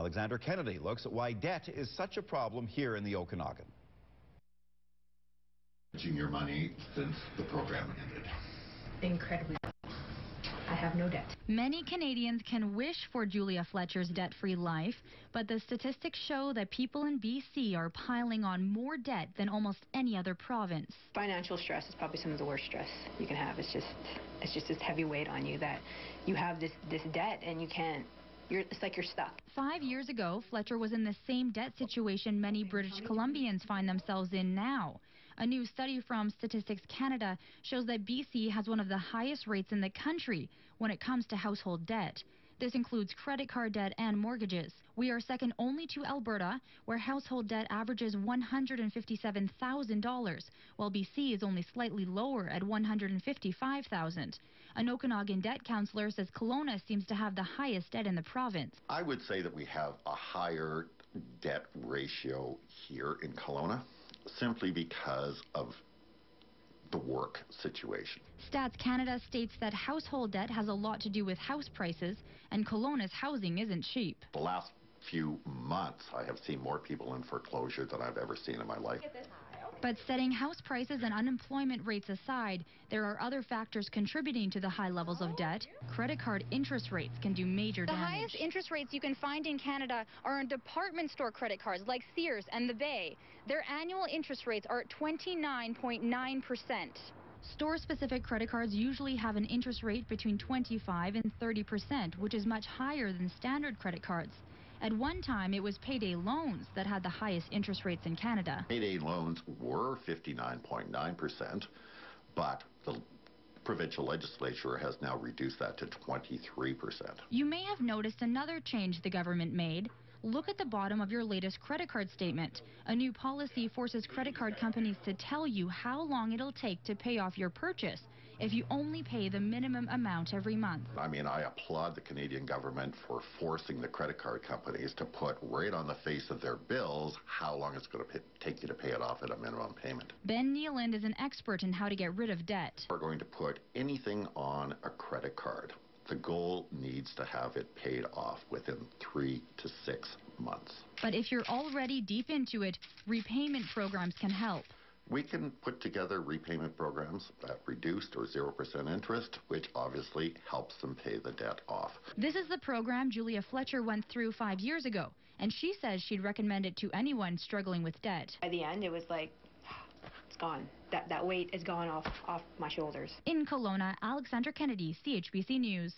Alexandra Kennedy looks at why debt is such a problem here in the Okanagan. Your money since the program ended. Incredibly. I have no debt. Many Canadians can wish for Julia Fletcher's debt-free life, but the statistics show that people in BC are piling on more debt than almost any other province. Financial stress is probably some of the worst stress you can have. It's just this heavy weight on you that you have this debt and you can't. It's like you're stuck. 5 years ago, Fletcher was in the same debt situation many British Columbians find themselves in now. A new study from Statistics Canada shows that BC has one of the highest rates in the country when it comes to household debt. This includes credit card debt and mortgages. We are second only to Alberta, where household debt averages $157,000, while BC is only slightly lower at $155,000. An Okanagan debt counselor says Kelowna seems to have the highest debt in the province. I would say that we have a higher debt ratio here in Kelowna, simply because of the work situation. Stats Canada states that household debt has a lot to do with house prices, and Kelowna's housing isn't cheap. The last few months, I have seen more people in foreclosure than I've ever seen in my life. But setting house prices and unemployment rates aside, there are other factors contributing to the high levels of debt. Credit card interest rates can do major damage. The highest interest rates you can find in Canada are on department store credit cards like Sears and the Bay. Their annual interest rates are at 29.9%. Store-specific credit cards usually have an interest rate between 25 and 30%, which is much higher than standard credit cards. At one time, it was payday loans that had the highest interest rates in Canada. Payday loans were 59.9%, but the provincial legislature has now reduced that to 23%. You may have noticed another change the government made. Look at the bottom of your latest credit card statement. A new policy forces credit card companies to tell you how long it'll take to pay off your purchase if you only pay the minimum amount every month. I mean, I applaud the Canadian government for forcing the credit card companies to put right on the face of their bills how long it's going to take you to pay it off at a minimum payment. Ben Neeland is an expert in how to get rid of debt. We're going to put anything on a credit card. The goal needs to have it paid off within 3 to 6 months. But if you're already deep into it, repayment programs can help. We can put together repayment programs at reduced or 0% interest, which obviously helps them pay the debt off. This is the program Julia Fletcher went through 5 years ago, and she says she'd recommend it to anyone struggling with debt. By the end, it was like, it's gone. That weight is gone off my shoulders. In Kelowna, Alexandra Kennedy, CHBC News.